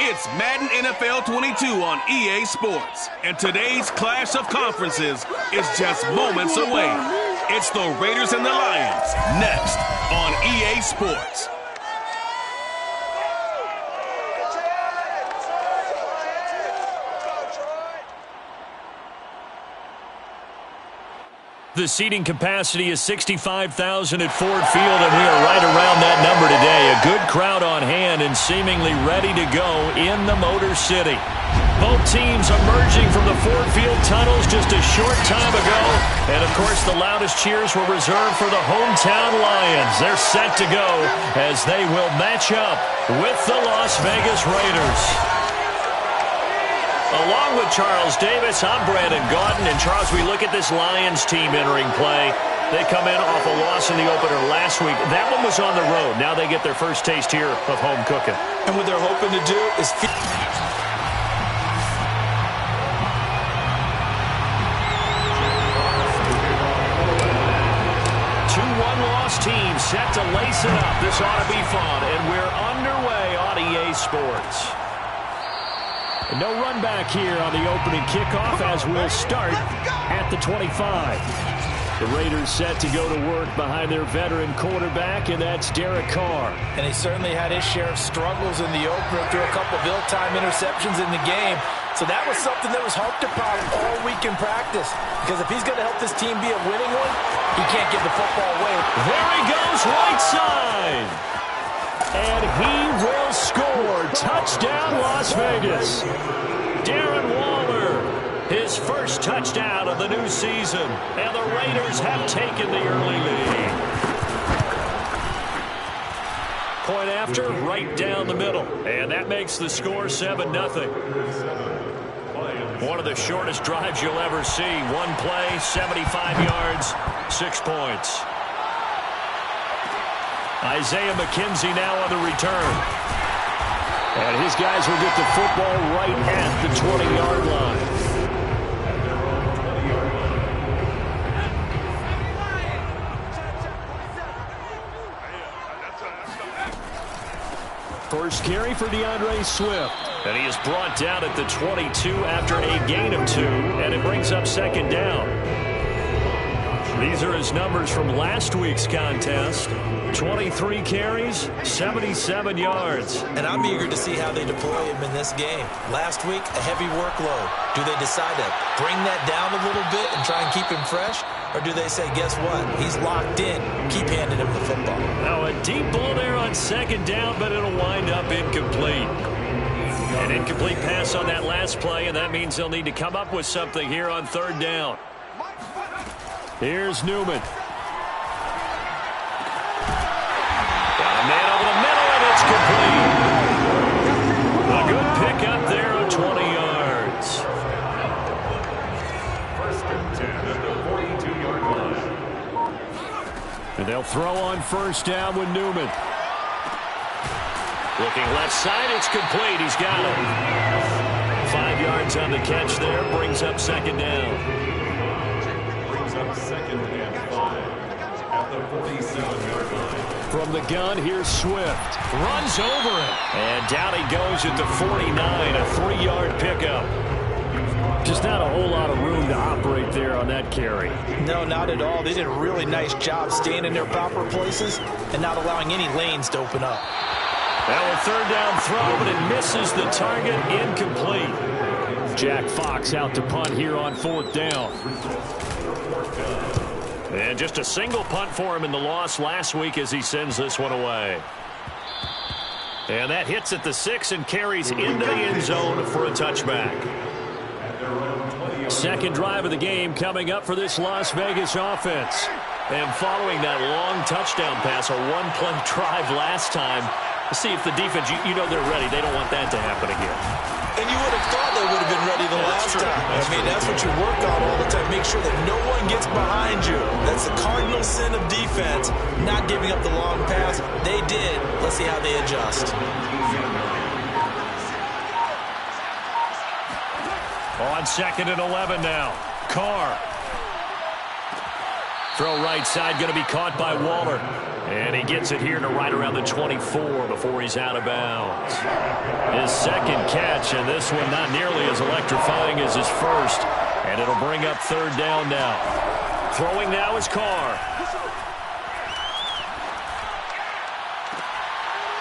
It's Madden NFL 22 on EA Sports, and today's clash of conferences is just moments away. It's the Raiders and the Lions, next on EA Sports. The seating capacity is 65,000 at Ford Field, and we are right around that number today. A good crowd on hand and seemingly ready to go in the Motor City. Both teams emerging from the Ford Field tunnels just a short time ago. And, of course, the loudest cheers were reserved for the hometown Lions. They're set to go as they will match up with the Las Vegas Raiders. Along with Charles Davis, I'm Brandon Gaudin. And, Charles, we look at this Lions team entering play. They come in off a loss in the opener last week. That one was on the road. Now they get their first taste here of home cooking. And what they're hoping to do is... 2-1 loss team set to lace it up. This ought to be fun. And we're underway on EA Sports. No run back here on the opening kickoff as we'll start at the 25. The Raiders set to go to work behind their veteran quarterback, and that's Derek Carr. And he certainly had his share of struggles in the opener, threw a couple of ill-timed interceptions in the game. So that was something that was harped upon all week in practice. Because if he's going to help this team be a winning one, he can't give the football away. There he goes, right side. And he will score. Touchdown, Las Vegas. Darren Waller, his first touchdown of the new season. And the Raiders have taken the early lead. Point after, right down the middle. And that makes the score 7-0. One of the shortest drives you'll ever see. One play, 75 yards, 6 points. Isaiah McKenzie now on the return. And his guys will get the football right at the 20-yard line. First carry for DeAndre Swift. And he is brought down at the 22 after a gain of 2. And it brings up second down. These are his numbers from last week's contest. 23 carries, 77 yards. And I'm eager to see how they deploy him in this game. Last week, a heavy workload. Do they decide to bring that down a little bit and try and keep him fresh? Or do they say, guess what? He's locked in. Keep handing him the football. Now a deep ball there on second down, but it'll wind up incomplete. An incomplete pass on that last play, and that means they'll need to come up with something here on third down. Here's Newman. Got a man over the middle, and it's complete. A good pickup there on 20 yards. First and 10 at the 42-yard line. And they'll throw on first down with Newman. Looking left side, it's complete. He's got it. 5 yards on the catch there, brings up second down. Second and 5 at the 47-yard line. From the gun, here's Swift. Runs over it. And down he goes at the 49, a 3-yard pickup. Just not a whole lot of room to operate there on that carry. No, not at all. They did a really nice job staying in their proper places and not allowing any lanes to open up. Now a third down throw, but it misses the target, incomplete. Jack Fox out to punt here on fourth down. And just a single punt for him in the loss last week as he sends this one away. And that hits at the 6 and carries into the end zone for a touchback. Second drive of the game coming up for this Las Vegas offense. And following that long touchdown pass, a one-play drive last time, to see if the defense, you know they're ready. They don't want that to happen again. And you would have thought they would have been ready the last time. I mean, that's what you work on all the time. Make sure that no one gets behind you. That's the cardinal sin of defense, not giving up the long pass. They did. Let's see how they adjust. On second and 11 now. Carr. Throw right side, going to be caught by Waller. And he gets it here to right around the 24 before he's out of bounds. His second catch, and this one not nearly as electrifying as his first. And it'll bring up third down now. Throwing now is Carr.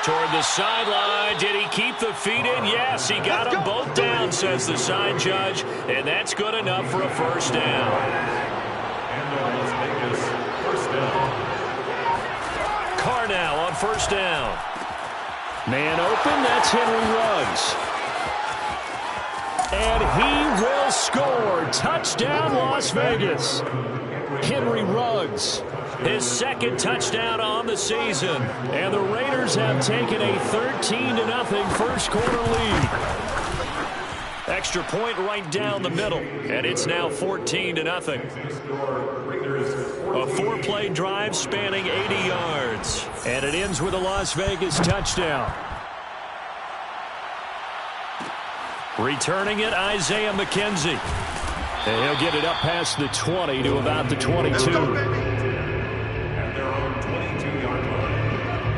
Toward the sideline. Did he keep the feet in? Yes, he got them both down, says the side judge. And that's good enough for a first down. Carr now on first down. Man open, that's Henry Ruggs. And he will score. Touchdown, Las Vegas. Henry Ruggs. His second touchdown on the season. And the Raiders have taken a 13-0 first quarter lead. Extra point right down the middle. And it's now 14-0. A four-play drive spanning 80 yards. And it ends with a Las Vegas touchdown. Returning it, Isaiah McKenzie. And he'll get it up past the 20 to about the 22.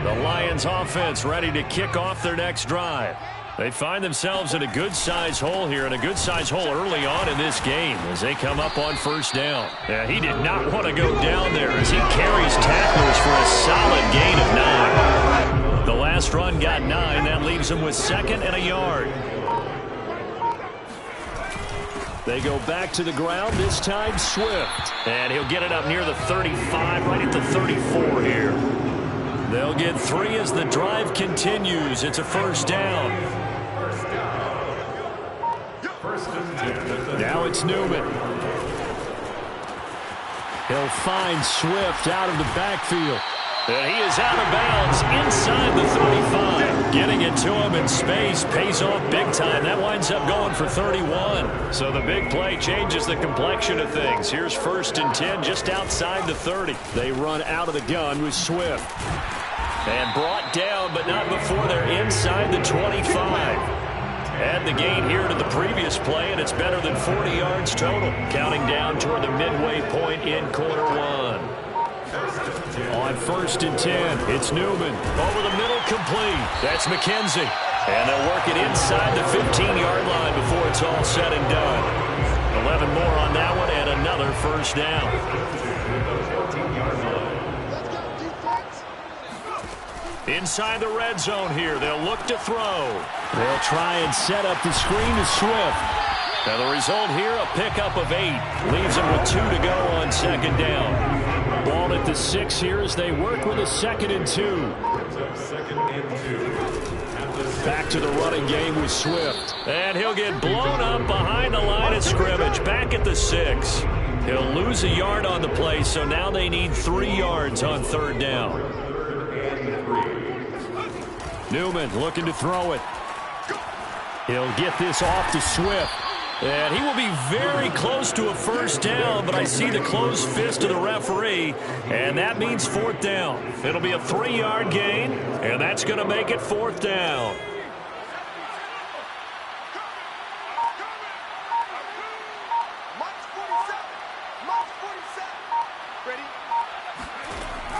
The Lions offense ready to kick off their next drive. They find themselves in a good-sized hole here, and a good-sized hole early on in this game as they come up on first down. Yeah, he did not want to go down there as he carries tacklers for a solid gain of 9. The last run got 9. That leaves him with second and a yard. They go back to the ground, this time Swift. And he'll get it up near the 35, right at the 34 here. They'll get 3 as the drive continues. It's a first down. Now it's Newman. He'll find Swift out of the backfield. And he is out of bounds inside the 35. Getting it to him in space pays off big time. That winds up going for 31. So the big play changes the complexion of things. Here's first and 10 just outside the 30. They run out of the gun with Swift. And brought down, but not before they're inside the 25. Add the gain here to the previous play, and it's better than 40 yards total. Counting down toward the midway point in quarter one. On first and 10, it's Newman. Over the middle, complete. That's McKenzie. And they'll work it inside the 15-yard line before it's all said and done. 11 more on that one, and another first down. Inside the red zone here, they'll look to throw. They'll try and set up the screen to Swift. Now the result here, a pickup of 8. Leaves them with 2 to go on second down. Ball at the 6 here as they work with a 2nd and 2. Back to the running game with Swift. And he'll get blown up behind the line of scrimmage. Back at the 6. He'll lose a yard on the play, so now they need 3 yards on third down. Newman looking to throw it. He'll get this off to Swift. And he will be very close to a first down, but I see the closed fist of the referee, and that means fourth down. It'll be a 3-yard gain, and that's going to make it fourth down.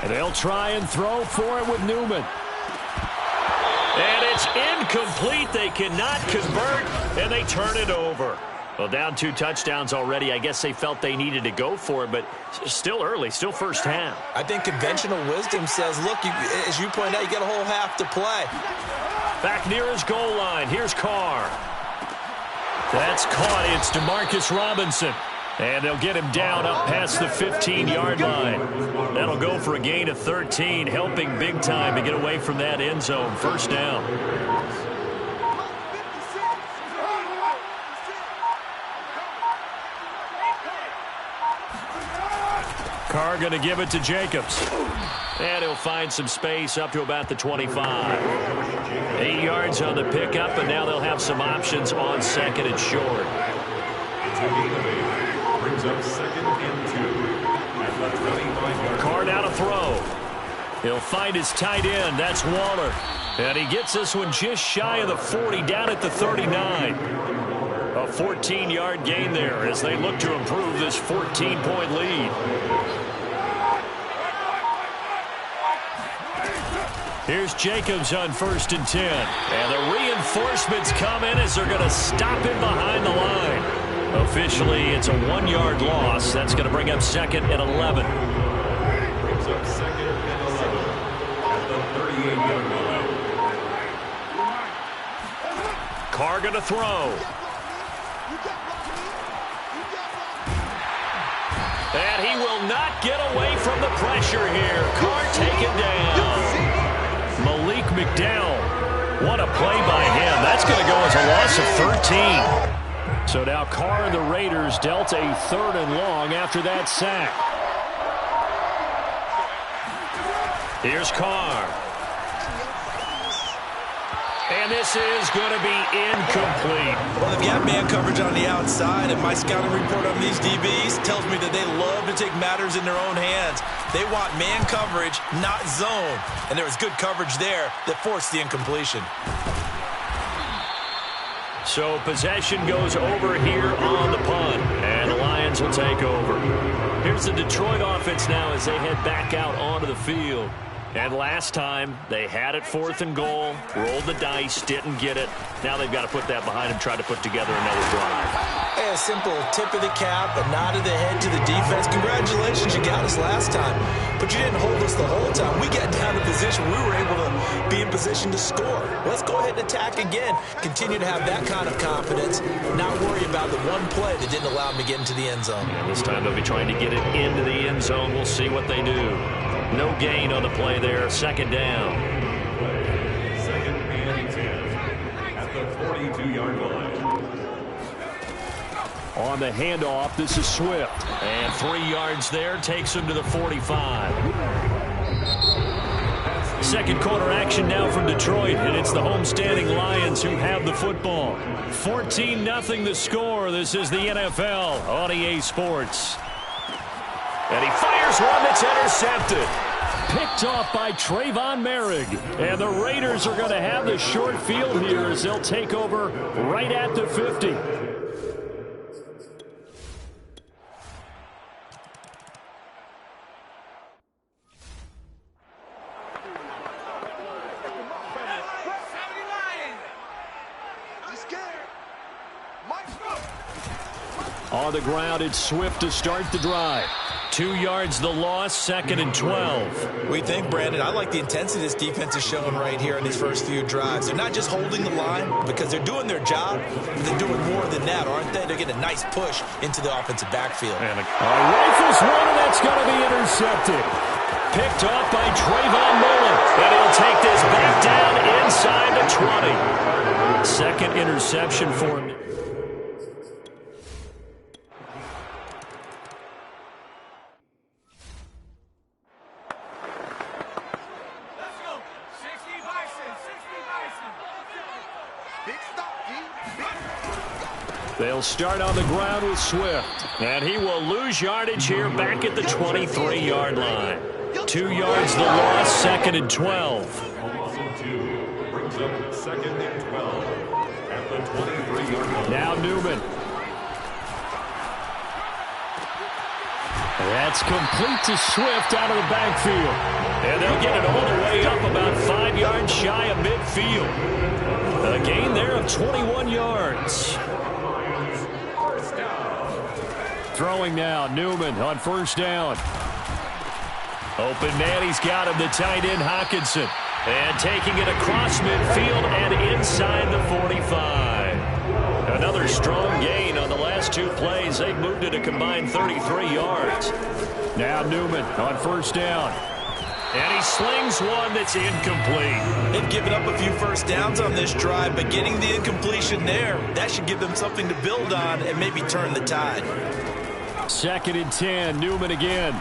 And they'll try and throw for it with Newman. And it's incomplete. They cannot convert, and they turn it over. Well, down 2 touchdowns already. I guess they felt they needed to go for it, but still early, still first half. I think conventional wisdom says, look, as you pointed out, you got a whole half to play. Back near his goal line. Here's Carr. That's caught. It's Demarcus Robinson. And they'll get him down up past the 15-yard line. That'll go for a gain of 13, helping big time to get away from that end zone. First down. Carr going to give it to Jacobs. And he'll find some space up to about the 25. 8 yards on the pickup, and now they'll have some options on second and short. Brings up 2nd and 2. Carr now to throw. He'll find his tight end. That's Waller. And he gets this one just shy of the 40, down at the 39. A 14-yard gain there as they look to improve this 14-point lead. Here's Jacobs on 1st and 10. And the reinforcements come in as they're going to stop him behind the line. Officially, it's a 1-yard loss. That's going to bring up 2nd and 11. Brings up 2nd and 11 at the 38-yard line. Carr going to throw. And he will not get away from the pressure here. Carr taken down. Malik McDowell. What a play by him. That's going to go as a loss of 13. So now Carr and the Raiders dealt a 3rd and long after that sack. Here's Carr. And this is going to be incomplete. Well, they've got man coverage on the outside, and my scouting report on these DBs tells me that they love to take matters in their own hands. They want man coverage, not zone. And there was good coverage there that forced the incompletion. So possession goes over here on the punt, and the Lions will take over. Here's the Detroit offense now as they head back out onto the field. And last time, they had it 4th and goal, rolled the dice, didn't get it. Now they've got to put that behind them, try to put together another drive. A simple tip of the cap, a nod of the head to the defense. Congratulations, you got us last time. But you didn't hold us the whole time. We got down to position. We were able to be in position to score. Let's go ahead and attack again. Continue to have that kind of confidence. Not worry about the one play that didn't allow them to get into the end zone. And this time they'll be trying to get it into the end zone. We'll see what they do. No gain on the play there. 2nd down. 2nd and 10 at the 42-yard line. On the handoff, this is Swift. And 3 yards there takes him to the 45. Second quarter action now from Detroit, and it's the homestanding Lions who have the football. 14-0 the score. This is the NFL on EA Sports. And he fires one that's intercepted. Picked off by Trayvon Merrick. And the Raiders are going to have the short field here as they'll take over right at the 50. On the ground, it's Swift to start the drive. 2 yards the loss, 2nd and 12. We think, Brandon, I like the intensity this defense is showing right here in these first few drives. They're not just holding the line because they're doing their job, but they're doing more than that, aren't they? They're getting a nice push into the offensive backfield. And rifles one, and that's going to be intercepted. Picked off by Trayvon Mullen. And he'll take this back down inside the 20. 2nd interception for him. They'll start on the ground with Swift. And he will lose yardage here back at the 23-yard line. 2 yards the loss, 2nd and 12. Loss of 2 brings up 2nd and 12 at the 23-yard line. Now Newman. That's complete to Swift out of the backfield. And they'll get it all the way up about 5 yards shy of midfield. A gain there of 21 yards. Throwing now, Newman on 1st down. Open man, he's got him, the tight end Hockenson. And taking it across midfield and inside the 45. Another strong gain on the last 2 plays. They've moved it a combined 33 yards. Now Newman on 1st down. And he slings one that's incomplete. They've given up a few first downs on this drive, but getting the incompletion there, that should give them something to build on and maybe turn the tide. 2nd and 10, Newman again.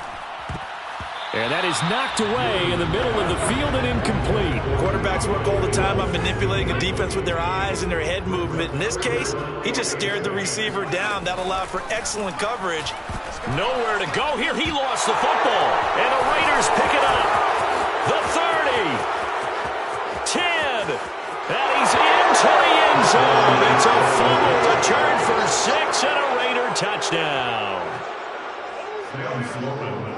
And that is knocked away in the middle of the field and incomplete. Quarterbacks work all the time on manipulating a defense with their eyes and their head movement. In this case, he just stared the receiver down. That allowed for excellent coverage. Nowhere to go here. He lost the football. And the Raiders pick it up. The 30. 10. And he's into the end zone. It's a fumble return for 6 and a Raider touchdown.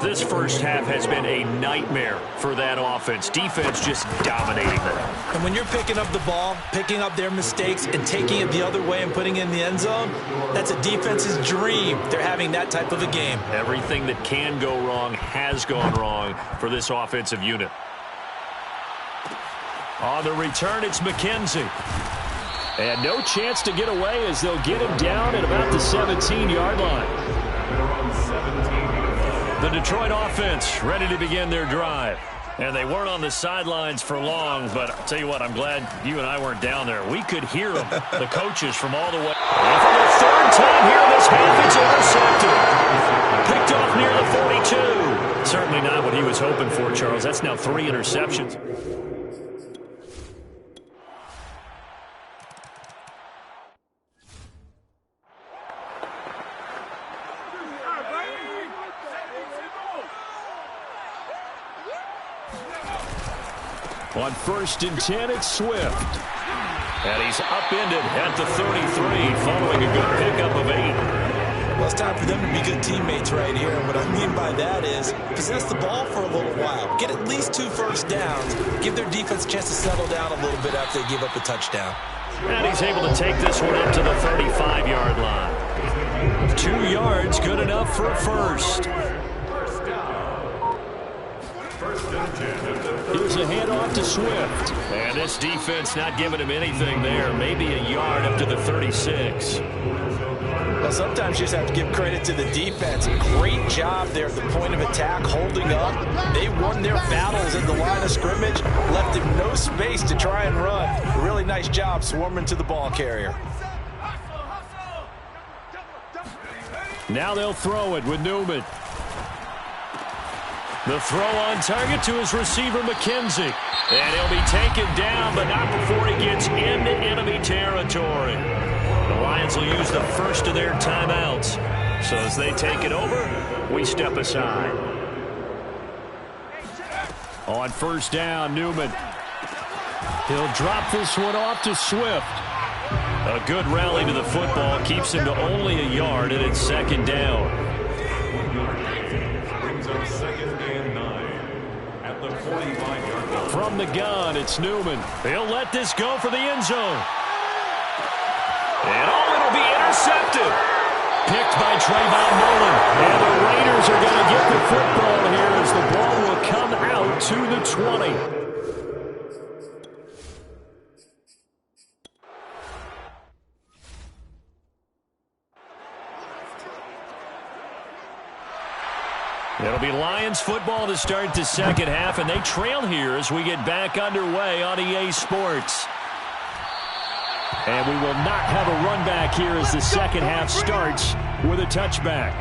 This first half has been a nightmare for that offense. Defense just dominating them. And when you're picking up the ball, picking up their mistakes, and taking it the other way and putting it in the end zone, that's a defense's dream. They're having that type of a game. Everything that can go wrong has gone wrong for this offensive unit. On the return, it's McKenzie. And no chance to get away as they'll get him down at about the 17-yard line. The Detroit offense ready to begin their drive. And they weren't on the sidelines for long, but I'll tell you what, I'm glad you and I weren't down there. We could hear them, the coaches from all the way. And for the third time here in this half, it's intercepted. Picked off near the 42. Certainly not what he was hoping for, Charles. That's now 3 interceptions. On 1st and 10, it's Swift. And he's upended at the 33, following a good pickup of 8. Well, it's time for them to be good teammates right here. And what I mean by that is possess the ball for a little while. Get at least 2 first downs. Give their defense a chance to settle down a little bit after they give up a touchdown. And he's able to take this one up to the 35-yard line. 2 yards, good enough for a first. Here's a handoff to Swift. And this defense not giving him anything there. Maybe a yard up to the 36. Well, sometimes you just have to give credit to the defense. Great job there at the point of attack, holding up. They won their battles at the line of scrimmage, left him no space to try and run. Really nice job swarming to the ball carrier. Now they'll throw it with Newman. The throw on target to his receiver, McKenzie. And he'll be taken down, but not before he gets into enemy territory. The Lions will use the first of their timeouts. So as they take it over, we step aside. On 1st down, Newman. He'll drop this one off to Swift. A good rally to the football keeps him to only a yard, and it's 2nd down. From the gun, it's Newman. He'll let this go for the end zone. And it'll be intercepted. Picked by Trayvon Mullen. And the Raiders are going to get the football here as the ball will come out to the 20. It'll be Lions football to start the second half, and they trail here as we get back underway on EA Sports. And we will not have a run back here as the second half starts with a touchback.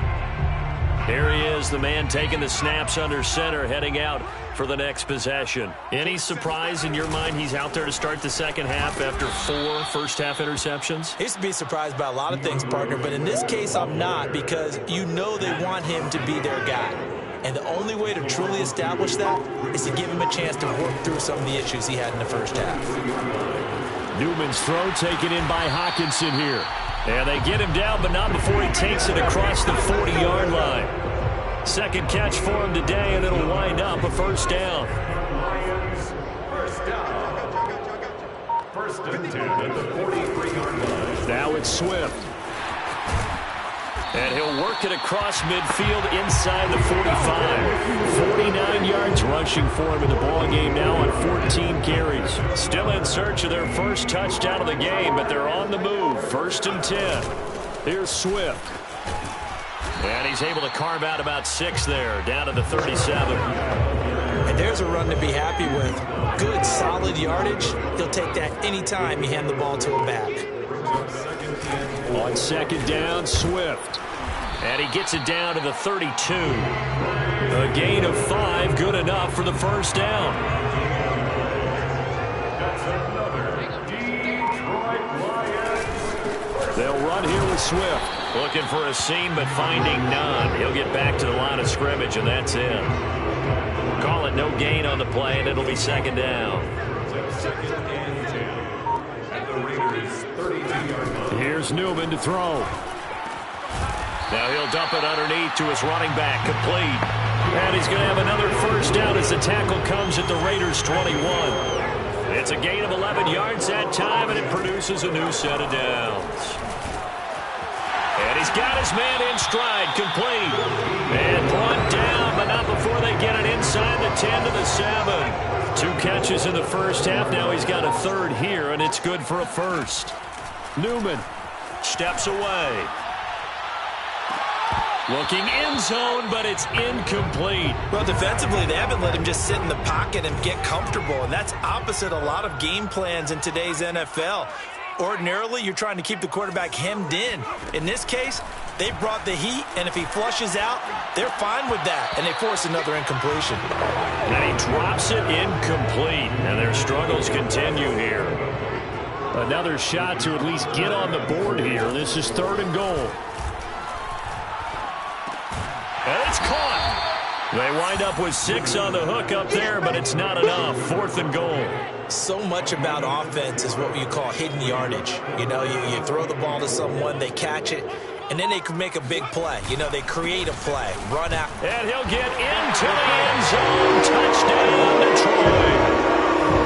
Here he is, the man taking the snaps under center, heading out for the next possession. Any surprise in your mind he's out there to start the second half after 4 first-half interceptions? I used to be surprised by a lot of things, partner, but in this case I'm not, because you know they want him to be their guy. And the only way to truly establish that is to give him a chance to work through some of the issues he had in the first half. Newman's throw taken in by Hockenson here. And they get him down, but not before he takes it across the 40-yard line. Second catch for him today, and it'll wind up a first down. First and 10 at the 43-yard line. Now it's Swift. And he'll work it across midfield inside the 45. 49 yards rushing for him in the ballgame now on 14 carries. Still in search of their first touchdown of the game, but they're on the move. 1st and 10. Here's Swift. And he's able to carve out about 6 there, down to the 37. And there's a run to be happy with. Good, solid yardage. He'll take that anytime you hand the ball to a back. On 2nd down, Swift. And he gets it down to the 32. A gain of 5, good enough for the first down. That's another Detroit Lions. They'll run here with Swift. Looking for a seam, but finding none. He'll get back to the line of scrimmage, and that's it. Call it no gain on the play, and it'll be 2nd down. 2nd and 10 at the Raiders' 32-yard line. Here's Newman to throw. Now he'll dump it underneath to his running back, complete. And he's going to have another first down as the tackle comes at the Raiders' 21. It's a gain of 11 yards that time, and it produces a new set of downs. And he's got his man in stride, complete. And brought down, but not before they get it inside the 10 to the 7. 2 catches in the first half. Now he's got a third here, and it's good for a first. Newman steps away. Looking end zone, but it's incomplete. Well, defensively, they haven't let him just sit in the pocket and get comfortable, and that's opposite a lot of game plans in today's NFL. Ordinarily, you're trying to keep the quarterback hemmed in. In this case, they brought the heat, and if he flushes out, they're fine with that, and they force another incompletion. And he drops it incomplete, and their struggles continue here. Another shot to at least get on the board here. This is 3rd and goal. And it's caught. They wind up with 6 on the hook up there, but it's not enough. 4th and goal. So much about offense is what you call hidden yardage. You know, you throw the ball to someone, they catch it, and then they can make a big play. You know, they create a play, run out. And he'll get into the end zone. Touchdown, Detroit.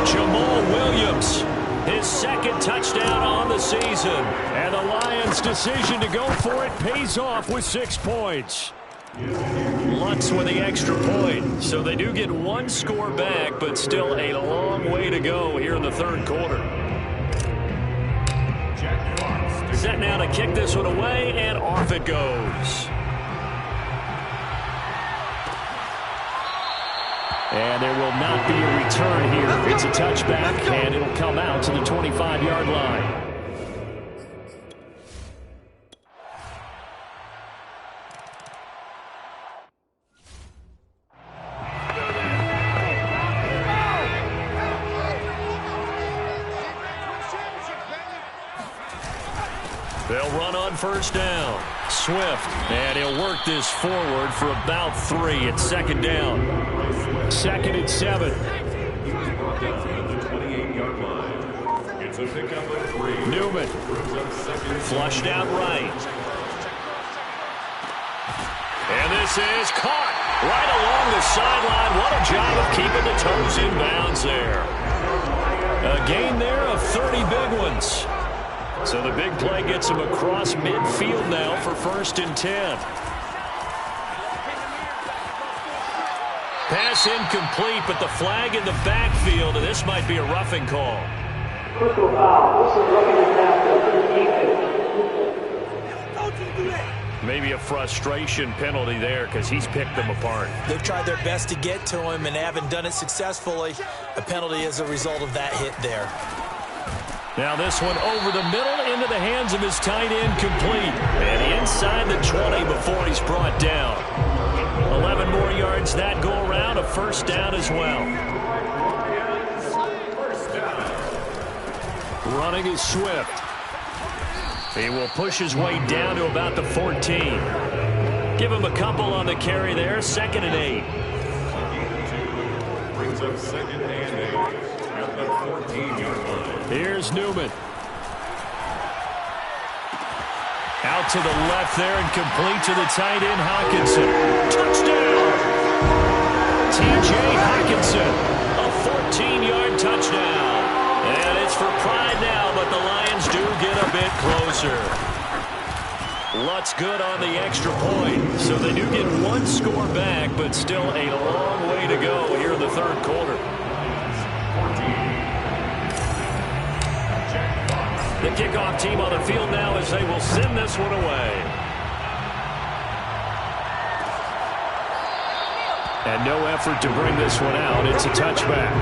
Jamal Williams, his 2nd touchdown on the season. And the Lions' decision to go for it pays off with 6 points. Lutz with the extra point. So they do get 1 score back, but still a long way to go here in the 3rd quarter. Set now to kick this one away, and off it goes. And there will not be a return here. It's a touchback, and it'll come out to the 25-yard line. They'll run on first down. Swift, and he'll work this forward for about 3. It's 2nd down. 2nd and 7. It's a pickup of 3. Newman, flushed out right. And this is caught right along the sideline. What a job of keeping the toes in bounds there. A gain there of 30 big ones. So the big play gets him across midfield now for 1st and 10. Pass incomplete, but the flag in the backfield, and this might be a roughing call. Maybe a frustration penalty there because he's picked them apart. They've tried their best to get to him and haven't done it successfully. A penalty as a result of that hit there. Now this one over the middle into the hands of his tight end, complete. And inside the 20 before he's brought down. 11 more yards that go around, a first down as well. Running is Swift. He will push his way down to about the 14. Give him a couple on the carry there, 2nd and 8. Brings up 2nd and 8 at the 14-yard line. Here's Newman. Out to the left there and complete to the tight end, Hockenson. Touchdown! T.J. Hockenson, a 14-yard touchdown. And it's for pride now, but the Lions do get a bit closer. Lutz good on the extra point. So they do get 1 score back, but still a long way to go here in the 3rd quarter. The kickoff team on the field now as they will send this one away. And no effort to bring this one out. It's a touchback.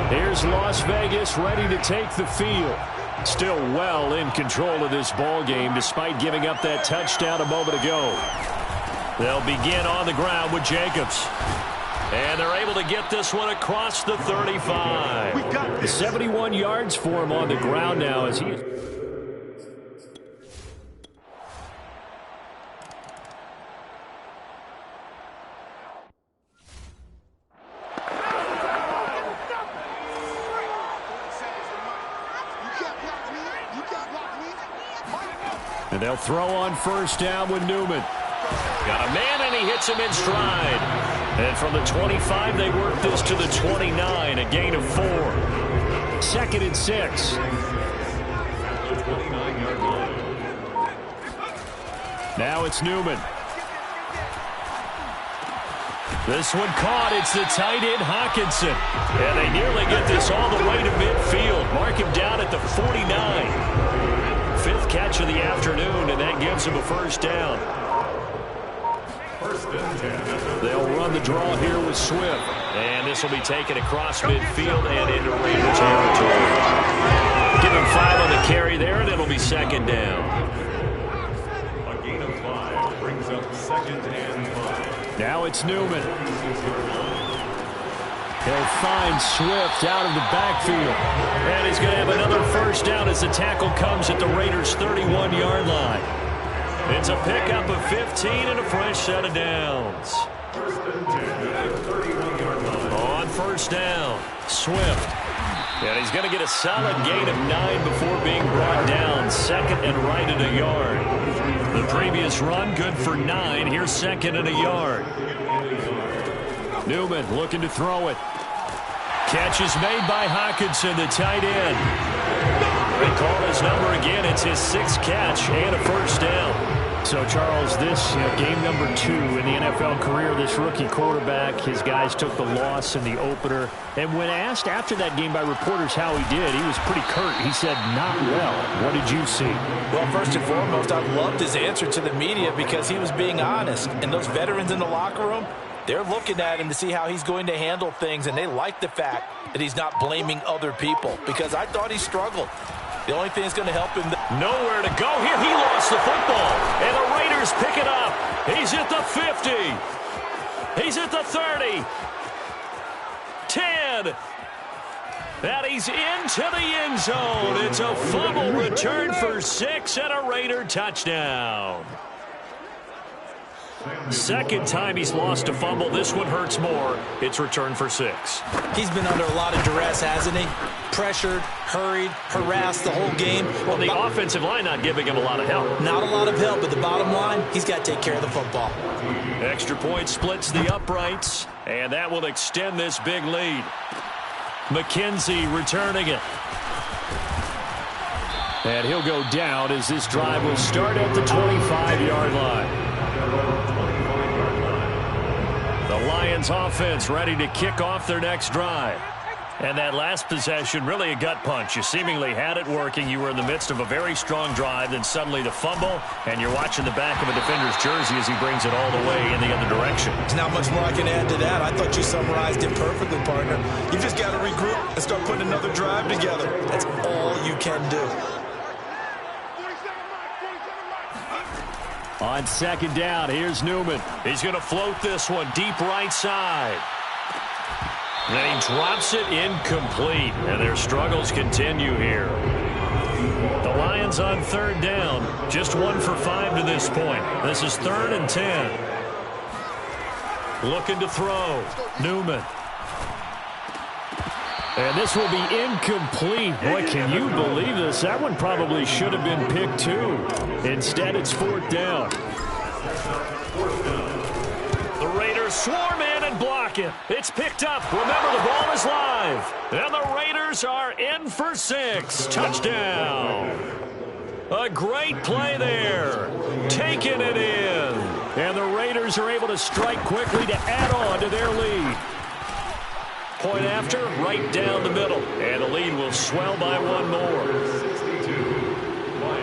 Here's Las Vegas ready to take the field. Still well in control of this ball game despite giving up that touchdown a moment ago. They'll begin on the ground with Jacobs. And they're able to get this one across the 35. 71 yards for him on the ground now as he... And they'll throw on first down with Newman. Got a man, and he hits him in stride. And from the 25, they work this to the 29, a gain of 4. 2nd and 6. Now it's Newman. This one caught. It's the tight end, Hockenson. And they nearly get this all the way to midfield. Mark him down at the 49. 5th catch of the afternoon, and that gives him a first down. They'll run the draw here with Swift. And this will be taken across midfield and into Raider territory. Give him 5 on the carry there, and it'll be 2nd down. A gain of 5 brings up 2nd and 5. Now it's Newman. He'll find Swift out of the backfield. And he's going to have another first down as the tackle comes at the Raiders' 31-yard line. It's a pickup of 15 and a fresh set of downs. On first down, Swift. And he's going to get a solid gain of 9 before being brought down. 2nd and right at a yard. The previous run good for 9. Here's 2nd and a yard. Newman looking to throw it. Catch is made by Hockenson, the tight end. They call his number again. It's his 6th catch and a first down. So, Charles, this game number 2 in the NFL career, this rookie quarterback, his guys took the loss in the opener. And when asked after that game by reporters how he did, he was pretty curt. He said, not well. What did you see? Well, first and foremost, I loved his answer to the media because he was being honest. And those veterans in the locker room, they're looking at him to see how he's going to handle things, and they like the fact that he's not blaming other people because I thought he struggled. The only thing that's going to help him... Nowhere to go here. He lost the football, and the Raiders pick it up. He's at the 50. He's at the 30. 10. And he's into the end zone. It's a fumble return for 6 and a Raider touchdown. 2nd time he's lost a fumble. This one hurts more. It's returned for 6. He's been under a lot of duress, hasn't he? Pressured, hurried, harassed the whole game. Well, the offensive line not giving him a lot of help. Not a lot of help, but the bottom line, he's got to take care of the football. Extra point splits the uprights, and that will extend this big lead. McKenzie returning it. And he'll go down as this drive will start at the 25-yard line. The Lions offense ready to kick off their next drive. And that last possession, really a gut punch. You seemingly had it working. You were in the midst of a very strong drive, then suddenly the fumble, and you're watching the back of a defender's jersey as he brings it all the way in the other direction. There's not much more I can add to that. I thought you summarized it perfectly, partner. You just got to regroup and start putting another drive together. That's all you can do. On 2nd down, here's Newman. He's going to float this one deep right side. Then he drops it incomplete, and their struggles continue here. The Lions on 3rd down, just 1 for 5 to this point. This is 3rd and 10. Looking to throw, Newman. And this will be incomplete. Boy, can you believe this? That one probably should have been picked too. Instead, it's 4th down. The Raiders swarm in and block it. It's picked up. Remember, the ball is live. And the Raiders are in for 6. Touchdown. A great play there. Taking it in. And the Raiders are able to strike quickly to add on to their lead. Point after, right down the middle. And the lead will swell by 1 more.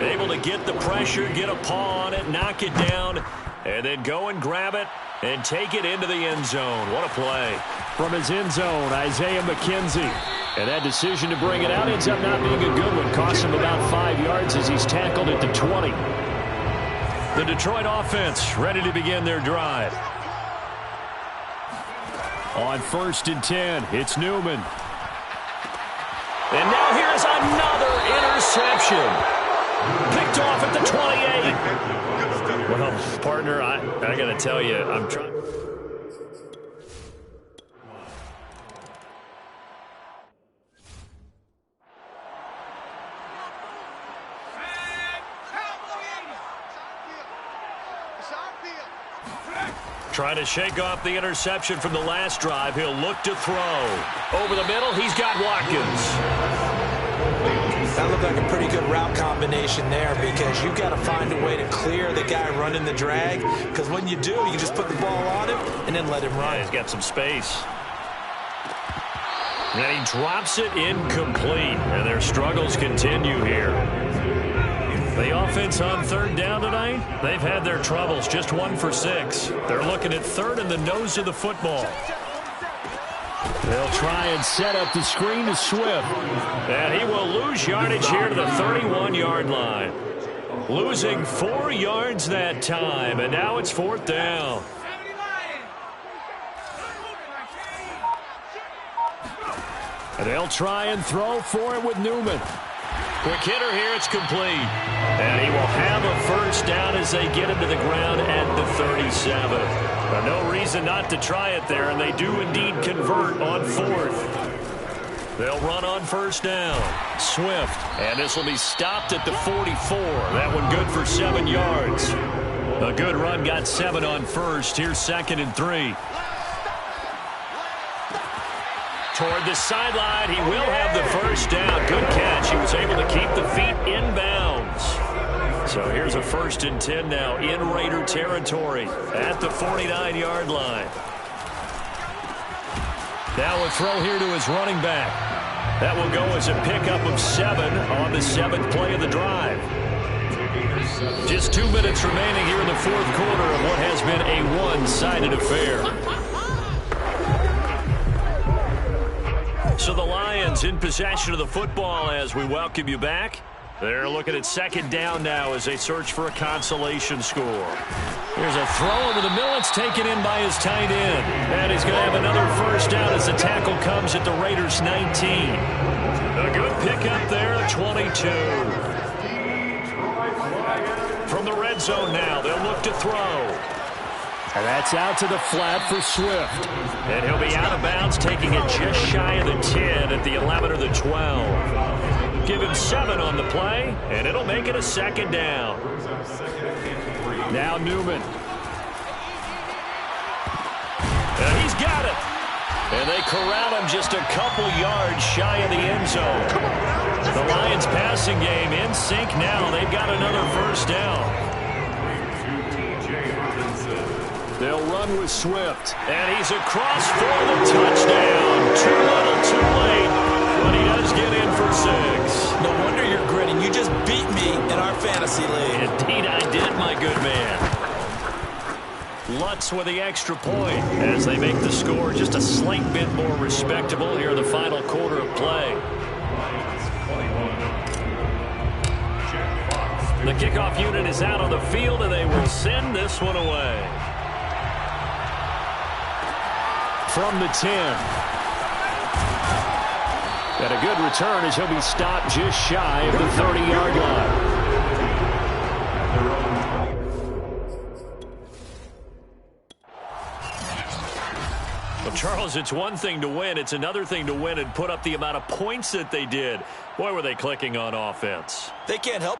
Able to get the pressure, get a paw on it, knock it down, and then go and grab it and take it into the end zone. What a play. From his end zone, Isaiah McKenzie. And that decision to bring it out ends up not being a good one. Costs him about 5 yards as he's tackled at the 20. The Detroit offense ready to begin their drive. On 1st and 10, it's Newman. And now here's another interception. Picked off at the 28. Well, partner, I got to tell you, I'm trying. Trying to shake off the interception from the last drive. He'll look to throw. Over the middle, he's got Watkins. That looked like a pretty good route combination there because you've got to find a way to clear the guy running the drag, because when you do, you just put the ball on him and then let him run. Yeah, he's got some space. And he drops it incomplete, and their struggles continue here. The offense on third down tonight, they've had their troubles, just 1 for 6. They're looking at third in the nose of the football. They'll try and set up the screen to Swift. And he will lose yardage here to the 31-yard line. Losing 4 yards that time, and now it's 4th down. And they'll try and throw for it with Newman. Quick hitter here, it's complete. And he will have a first down as they get him to the ground at the 37. But no reason not to try it there, and they do indeed convert on 4th. They'll run on first down. Swift, and this will be stopped at the 44. That one good for 7 yards. A good run, got 7 on first. Here's 2nd and 3. Toward the sideline, he will have the first down. Good catch. He was able to keep the feet in bounds. So here's a 1st and 10 now in Raider territory at the 49-yard line. Now a throw here to his running back. That will go as a pickup of 7 on the 7th play of the drive. Just 2 minutes remaining here in the 4th quarter of what has been a one-sided affair. So the Lions in possession of the football as we welcome you back. They're looking at 2nd down now as they search for a consolation score. Here's a throw over the middle. It's taken in by his tight end. And he's going to have another first down as the tackle comes at the Raiders' 19. A good pickup there at 22. From the red zone now, they'll look to throw. And that's out to the flat for Swift. And he'll be out of bounds, taking it just shy of the 10 at the 11 or the 12. Give him 7 on the play, and it'll make it a 2nd down. Now Newman. And he's got it. And they corral him just a couple yards shy of the end zone. The Lions passing game in sync now. They've got another first down. They'll run with Swift. And he's across for the touchdown. Too little, too late. But he does get in for 6. No wonder you're grinning. You just beat me in our fantasy league. Indeed I did, my good man. Lutz with the extra point as they make the score just a slight bit more respectable here in the final quarter of play. The kickoff unit is out on the field, and they will send this one away. From the 10. And a good return as he'll be stopped just shy of the 30-yard line. Well, Charles, it's one thing to win. It's another thing to win and put up the amount of points that they did. Boy, were they clicking on offense. They can't help